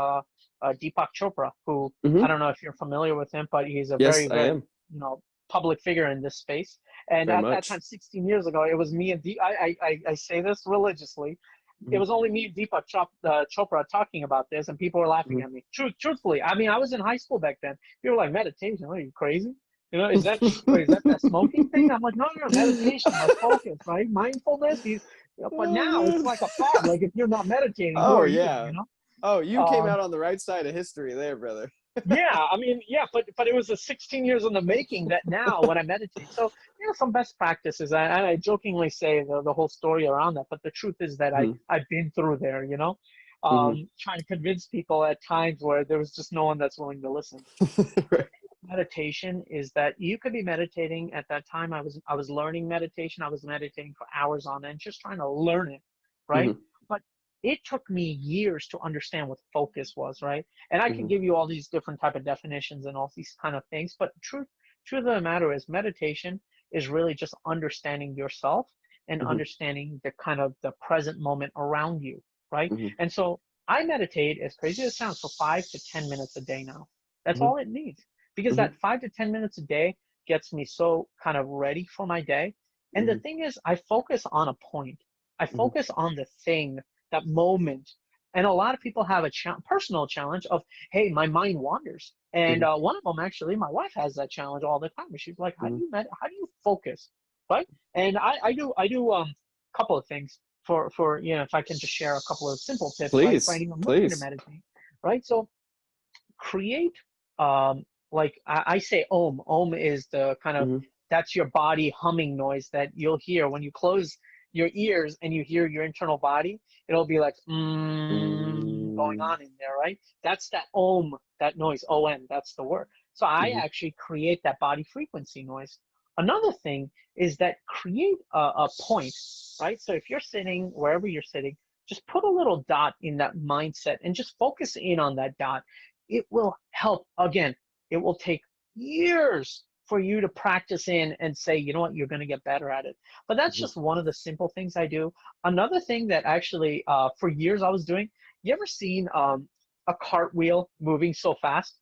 Deepak Chopra, who I don't know if you're familiar with him, but he's a very, very public figure in this space. And at that time, 16 years ago, it was me and I say this religiously. It was only me and Deepak Chopra talking about this, and people were laughing at me. Truthfully, I mean, I was in high school back then. People were like, meditation? Are you crazy? Is that that smoking thing? I'm like, no, meditation, like focus, right? Mindfulness. But now it's like a fad. Like, if you're not meditating, who are you? Oh, you came out on the right side of history there, brother. Yeah, I mean, but it was the 16 years in the making that now when I meditate. So, some best practices, and I jokingly say the whole story around that, but the truth is that I've been through there, trying to convince people at times where there was just no one that's willing to listen. Right. Meditation is that you could be meditating at that time. I was learning meditation. I was meditating for hours on end, just trying to learn it, right? But it took me years to understand what focus was, right? And I can give you all these different type of definitions and all these kind of things, but truth of the matter is meditation is really just understanding yourself and understanding the kind of the present moment around you, right? And so I meditate, as crazy as it sounds, for 5 to 10 minutes a day now. That's all it needs, because that 5 to 10 minutes a day gets me so kind of ready for my day. And the thing is, I focus on a point. I focus on the thing, that moment. And a lot of people have a personal challenge of, hey, my mind wanders. And one of them, actually, my wife has that challenge all the time. She's like, how do you focus, right? And I do a couple of things for if I can just share a couple of simple tips, please, for anyone looking to meditate, right? So create, like I say, Om. Om is the kind of, that's your body humming noise that you'll hear when you close your ears and you hear your internal body. It'll be like going on in there, right? That's that Om, that noise. OM, that's the word. So I actually create that body frequency noise. Another thing is that create a point, right? So if you're sitting wherever you're sitting, just put a little dot in that mindset and just focus in on that dot. It will help. Again, it will take years for you to practice in and say, you know what, you're going to get better at it. But that's just one of the simple things I do. Another thing that actually for years I was doing, you ever seen a cartwheel moving so fast?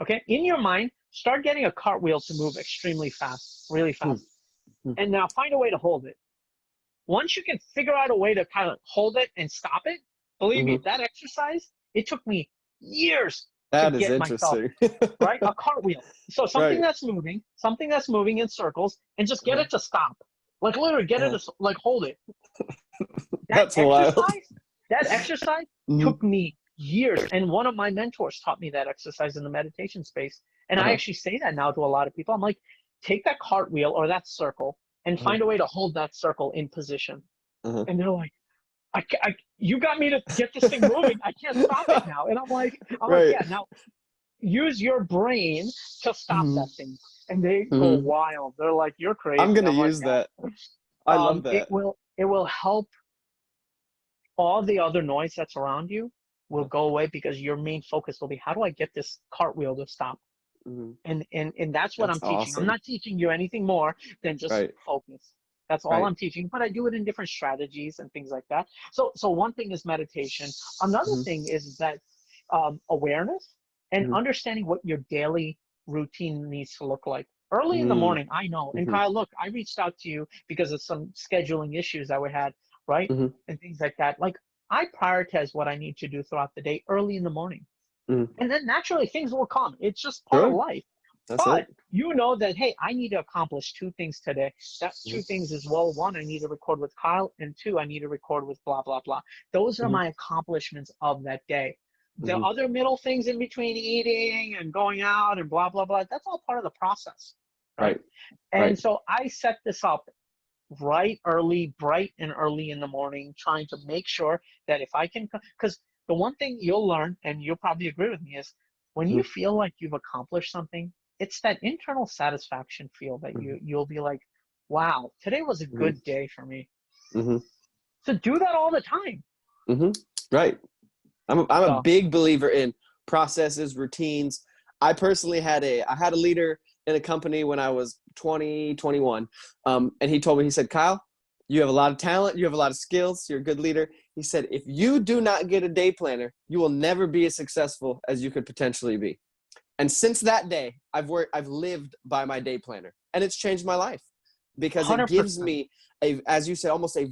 Okay, in your mind, start getting a cartwheel to move extremely fast, really fast. And now find a way to hold it. Once you can figure out a way to kind of hold it and stop it, believe me, that exercise, it took me years to get myself, right? A cartwheel. So something that's moving in circles, and just get it to stop. Like literally get it to like hold it. That's wild. That exercise took me years. And one of my mentors taught me that exercise in the meditation space. And I actually say that now to a lot of people. I'm like, take that cartwheel or that circle and find a way to hold that circle in position. And they're like, you got me to get this thing moving. I can't stop it now. And I'm like, Right. yeah, now use your brain to stop that thing. And they go wild. They're like, you're crazy. I'm gonna like, use that. I love that. It will help. All the other noise that's around you will go away because your main focus will be, how do I get this cartwheel to stop? And that's what I'm teaching. Awesome. I'm not teaching you anything more than just focus. That's all I'm teaching, but I do it in different strategies and things like that. So one thing is meditation. Another thing is that awareness and understanding what your daily routine needs to look like. Early in the morning, I know. And Kyle, look, I reached out to you because of some scheduling issues that we had, right? And things like that. Like, I prioritize what I need to do throughout the day early in the morning. And then naturally things will come. It's just part of life. But you know that, hey, I need to accomplish 2 things today. That 2 things is, well, 1, I need to record with Kyle, and 2, I need to record with blah, blah, blah. Those are my accomplishments of that day. The other middle things in between, eating and going out and blah, blah, blah, that's all part of the process. Right. And so I set this up bright and early in the morning, trying to make sure that if I can, because the one thing you'll learn, and you'll probably agree with me, is when you feel like you've accomplished something, it's that internal satisfaction feel that you'll be like, wow, today was a good day for me. So do that all the time. Right. I'm a big believer in processes, routines. I personally had a leader in a company when I was 20, 21. And he told me, he said, Kyle, you have a lot of talent. You have a lot of skills. You're a good leader. He said, if you do not get a day planner, you will never be as successful as you could potentially be. And since that day, I've lived by my day planner, and it's changed my life because 100%. It gives me as you said, almost a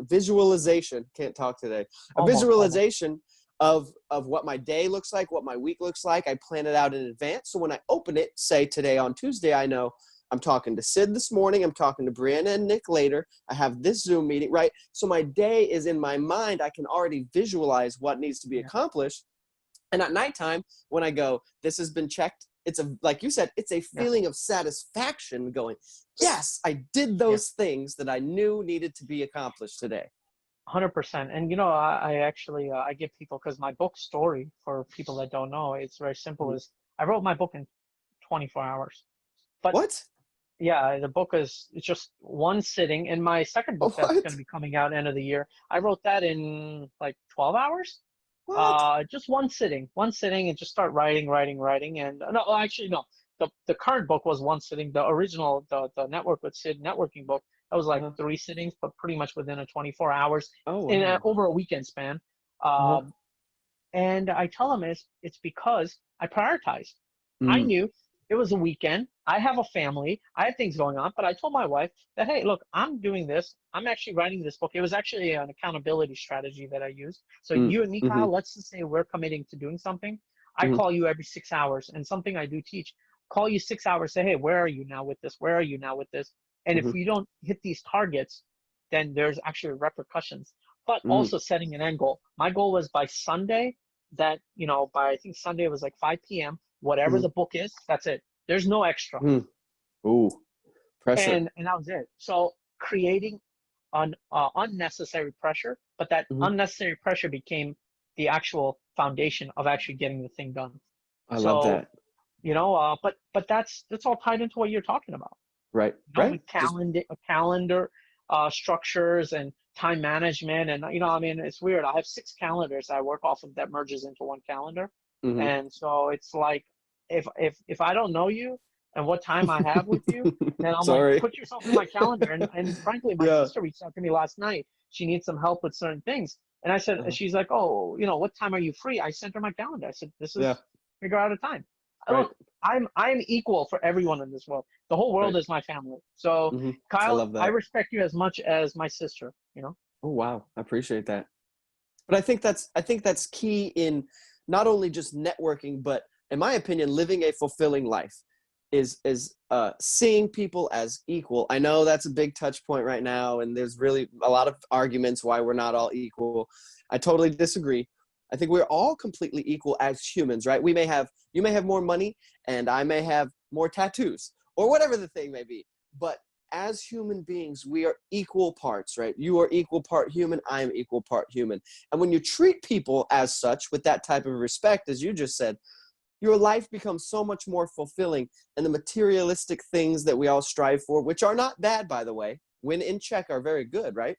visualization. Can't talk today. A visualization of what my day looks like, what my week looks like. I plan it out in advance. So when I open it, say today on Tuesday, I know I'm talking to Sid this morning. I'm talking to Brianna and Nick later. I have this Zoom meeting, right? So my day is in my mind. I can already visualize what needs to be accomplished. And at nighttime, when I go, this has been checked. It's like you said, it's a feeling of satisfaction going, yes, I did those things that I knew needed to be accomplished today. 100%. And, I actually, I give people, because my book story, for people that don't know, it's very simple, is I wrote my book in 24 hours. But what? Yeah, the book it's just one sitting. And my second book that's going to be coming out end of the year, I wrote that in like 12 hours. Just one sitting and just start writing. And no, actually, no, the current book was one sitting. The original, the Network with Sid networking book, that was like 3 sittings, but pretty much within a 24 hours in over a weekend span. And I tell them it's because I prioritized. I knew it was a weekend. I have a family. I have things going on. But I told my wife that, hey, look, I'm doing this. I'm actually writing this book. It was actually an accountability strategy that I used. So you and me, Kyle, let's just say we're committing to doing something. I call you every 6 hours. And something I do teach, call you 6 hours, say, hey, where are you now with this? Where are you now with this? And if you don't hit these targets, then there's actually repercussions. But also setting an end goal. My goal was by Sunday that, by I think Sunday it was like 5 p.m., whatever the book is, that's it. There's no extra. Ooh, pressure. And that was it. So creating an unnecessary pressure, but that unnecessary pressure became the actual foundation of actually getting the thing done. I love that. But that's all tied into what you're talking about. Right. With calendar structures and time management. And, it's weird. I have 6 calendars I work off of that merges into one calendar. And so it's like, if I don't know you and what time I have with you, then I'm like, put yourself in my calendar. And frankly, my sister reached out to me last night. She needs some help with certain things. And I said, she's like, oh, what time are you free? I sent her my calendar. I said, this is figure out a time. Look, I'm equal for everyone in this world. The whole world is my family. So Kyle, I respect you as much as my sister, Oh, wow. I appreciate that. But I think that's key in not only just networking, but in my opinion, living a fulfilling life is seeing people as equal. I know that's a big touch point right now, and there's really a lot of arguments why we're not all equal. I totally disagree. I think we're all completely equal as humans, right? You may have more money, and I may have more tattoos, or whatever the thing may be. But as human beings, we are equal parts, right? You are equal part human. I am equal part human. And when you treat people as such with that type of respect, as you just said, your life becomes so much more fulfilling. And the materialistic things that we all strive for, which are not bad, by the way, when in check, are very good, right?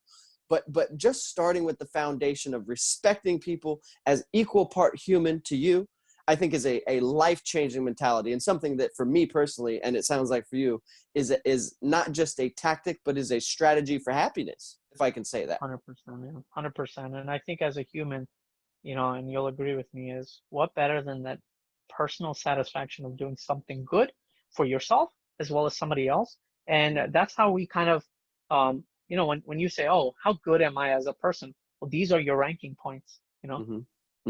But just starting with the foundation of respecting people as equal part human to you, I think is a life-changing mentality, and something that for me personally, and it sounds like for you, is not just a tactic, but is a strategy for happiness, if I can say that. 100%, man. 100%. And I think as a human, and you'll agree with me, is what better than that personal satisfaction of doing something good for yourself as well as somebody else. And that's how we kind of, when you say, oh, how good am I as a person? Well, these are your ranking points, Mm-hmm.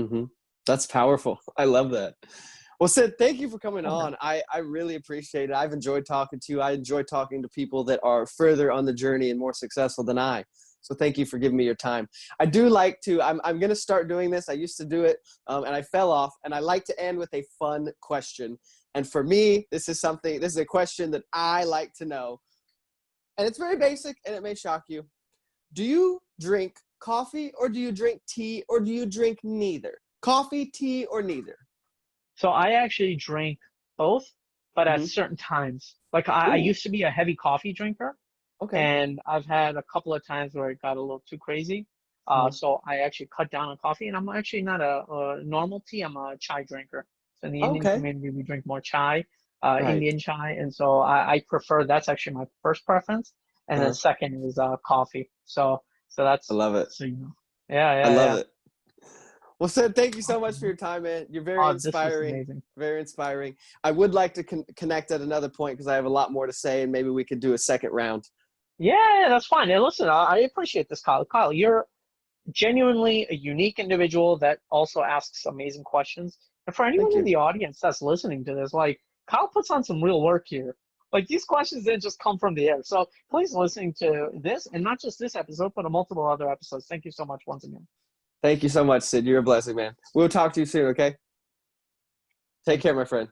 Mm-hmm. That's powerful. I love that. Well, Sid, thank you for coming on. I really appreciate it. I've enjoyed talking to you. I enjoy talking to people that are further on the journey and more successful than I. So thank you for giving me your time. I do like to, I'm going to start doing this. I used to do it and I fell off, and I like to end with a fun question. And for me, this is a question that I like to know. And it's very basic and it may shock you. Do you drink coffee, or do you drink tea, or do you drink neither? Coffee, tea, or neither? So I actually drink both, but at Mm-hmm. certain times. Like I Ooh, used to be a heavy coffee drinker, okay. and I've had a couple of times where it got a little too crazy. Mm-hmm. So I actually cut down on coffee, and I'm actually not a normal tea. I'm a chai drinker. So in the Indian Okay. community, we drink more chai, Right. Indian chai, and so I prefer. That's actually my first preference, and then Uh-huh. second is coffee. So I that's love it. so yeah, I yeah, love yeah. it. Well, Sid, thank you so much Awesome, for man. your time, man. You're very Oh, this was inspiring. amazing. Very inspiring. I would like to connect at another point because I have a lot more to say, and maybe we could do a second round. Yeah, that's fine. And listen, I appreciate this, Kyle. Kyle, you're genuinely a unique individual that also asks amazing questions. And for Thank anyone in you. the audience that's listening to this, like Kyle puts on some real work here. Like these questions didn't just come from the air. So please listening to this, and not just this episode, but multiple other episodes. Thank you so much once again. Thank you so much, Sid. You're a blessing, man. We'll talk to you soon, okay? Take Thank care, you. my friend.